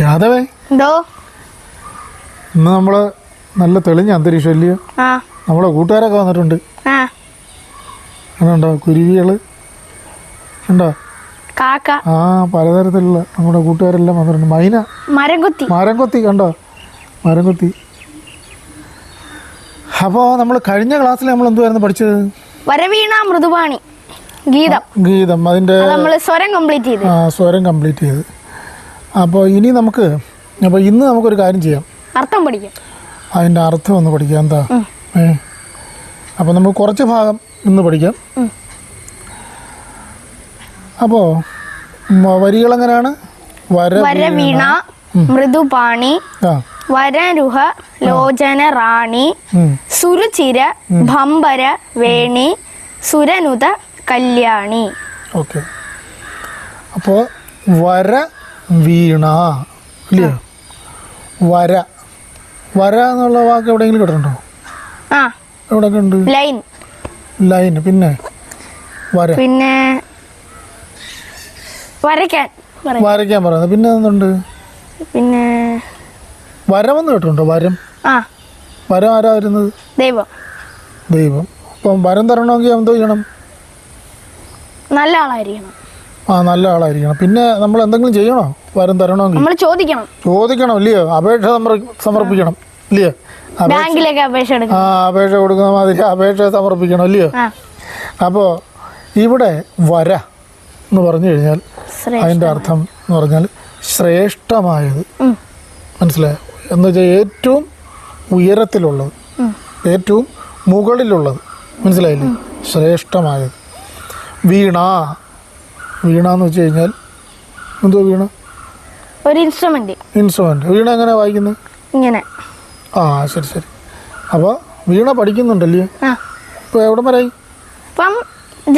യാദവേ എന്തോ ഇന്ന് നമ്മള് നല്ല തെളിഞ്ഞ അന്തരീക്ഷം അല്ലയോ? നമ്മളെ കൂട്ടുകാരൊക്കെ വന്നിട്ടുണ്ട്. ഉണ്ടോ കുരുവികള് ഉണ്ടോ? കാക്ക പലതരത്തിലുള്ള നമ്മുടെ കൂട്ടുകാരെല്ലാം വന്നിട്ടുണ്ട്. മൈന മരം കൊത്തി കണ്ടോ? മരം കൊത്തി. അപ്പോൾ നമ്മൾ കഴിഞ്ഞ ക്ലാസ്സിൽ നമ്മൾ എന്തുവായിരുന്നു പഠിച്ചത്? വരവീണ മൃദുപാണി ഗീതം അതിൻ്റെ സ്വരം കംപ്ലീറ്റ് ചെയ്ത്. അപ്പോൾ ഇന്ന് നമുക്കൊരു കാര്യം ചെയ്യാം, അർത്ഥം പഠിക്കാം. അതിൻ്റെ അർത്ഥം ഒന്ന് പഠിക്കാം. എന്താ അപ്പോൾ നമുക്ക് കുറച്ച് ഭാഗം ഇന്ന് പഠിക്കാം. അപ്പോൾ വരികളെങ്ങനെയാണ്? വരവീണ മൃദുപാണി വരരുഹ ലോചന റാണി സുരുചിര ഭംബര വേണി സുരനുത കല്യാണി. ഓക്കെ. അപ്പോൾ വര വീണ ഇല്ലയോ? വര എന്നുള്ള വാക്ക് എവിടെയെങ്കിലും കേട്ടിട്ടുണ്ടോ? എവിടെയൊക്കെ ഉണ്ട്? ലൈൻ. പിന്നെ വരയ്ക്കാൻ പറയുന്നത്. പിന്നെ എന്തുണ്ട്? പിന്നെ വരമെന്ന് കേട്ടിട്ടുണ്ടോ? വരം ആരാ വരുന്നത്? ദൈവം. അപ്പം വരം തരണമെങ്കിൽ എന്തോ ചെയ്യണം? നല്ല ആളായിരിക്കണം. നല്ല ആളായിരിക്കണം. പിന്നെ നമ്മൾ എന്തെങ്കിലും ചെയ്യണോ? വരം തരണമെങ്കിൽ ചോദിക്കണം ഇല്ലയോ? അപേക്ഷ സമർപ്പിക്കണം ഇല്ലയോ? അപേക്ഷ കൊടുക്കുന്ന മാതിരി അപേക്ഷ സമർപ്പിക്കണം ഇല്ലയോ? അപ്പോൾ ഇവിടെ വര എന്ന് പറഞ്ഞു കഴിഞ്ഞാൽ അതിൻ്റെ അർത്ഥം എന്ന് പറഞ്ഞാൽ ശ്രേഷ്ഠമായത്. മനസ്സിലായോ? എന്ന് വെച്ചാൽ ഏറ്റവും ഉയരത്തിലുള്ളത്, ഏറ്റവും മുകളിലുള്ളത്. മനസ്സിലായില്ലേ? ശ്രേഷ്ഠമായത്. വീണ എന്ന് വെച്ച് കഴിഞ്ഞാൽ എന്തോ? വീണ ഒരു ഇൻസ്ട്രുമെന്റ്. വീണ എങ്ങനെ വായിക്കുന്നത്? ഇങ്ങനെ. ശരി. അപ്പോൾ വീണ പഠിക്കുന്നുണ്ടല്ലേ? ഇപ്പോൾ എവിടെ വരായി?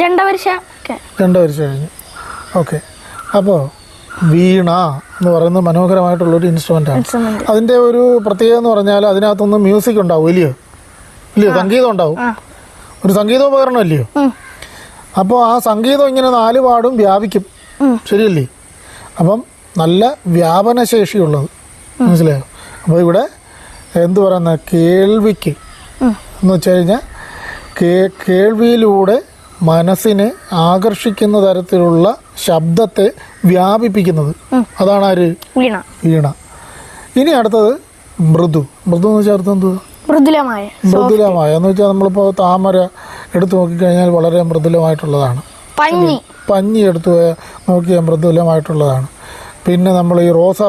രണ്ട് വർഷം കഴിഞ്ഞു. ഓക്കെ. അപ്പോൾ വീണ എന്ന് പറയുന്നത് മനോഹരമായിട്ടുള്ളൊരു ഇൻസ്ട്രുമെൻ്റാണ്. അതിൻ്റെ ഒരു പ്രത്യേകത എന്ന് പറഞ്ഞാൽ അതിനകത്തൊന്ന് മ്യൂസിക് ഉണ്ടാവും ഇല്ലയോ? സംഗീതം ഉണ്ടാവും. ഒരു സംഗീതോപകരണം അല്ലയോ? അപ്പോൾ ആ സംഗീതം ഇങ്ങനെ 4 പാടും വ്യാപിക്കും. ശരിയല്ലേ? അപ്പം നല്ല വ്യാപനശേഷിയുള്ളത്. മനസ്സിലായോ? അപ്പോൾ ഇവിടെ എന്തു പറയുന്ന കേൾവിക്ക് എന്ന് വെച്ച് കഴിഞ്ഞാൽ കേൾവിയിലൂടെ മനസ്സിനെ ആകർഷിക്കുന്ന തരത്തിലുള്ള ശബ്ദത്തെ വ്യാപിപ്പിക്കുന്നത്. അതാണ് ആര്? വീണ. ഇനി അടുത്തത് മൃദു എന്ന് വെച്ചാൽ അർത്ഥം എന്തുവാ? മൃദുലമായ എന്ന് വെച്ചാൽ നമ്മളിപ്പോൾ താമര എടുത്തു നോക്കിക്കഴിഞ്ഞാൽ വളരെ മൃദുലമായിട്ടുള്ളതാണ്. പഞ്ഞി എടുത്തു നോക്കിയാൽ മൃദുലമായിട്ടുള്ളതാണ്. പിന്നെ നമ്മൾ ഈ റോസ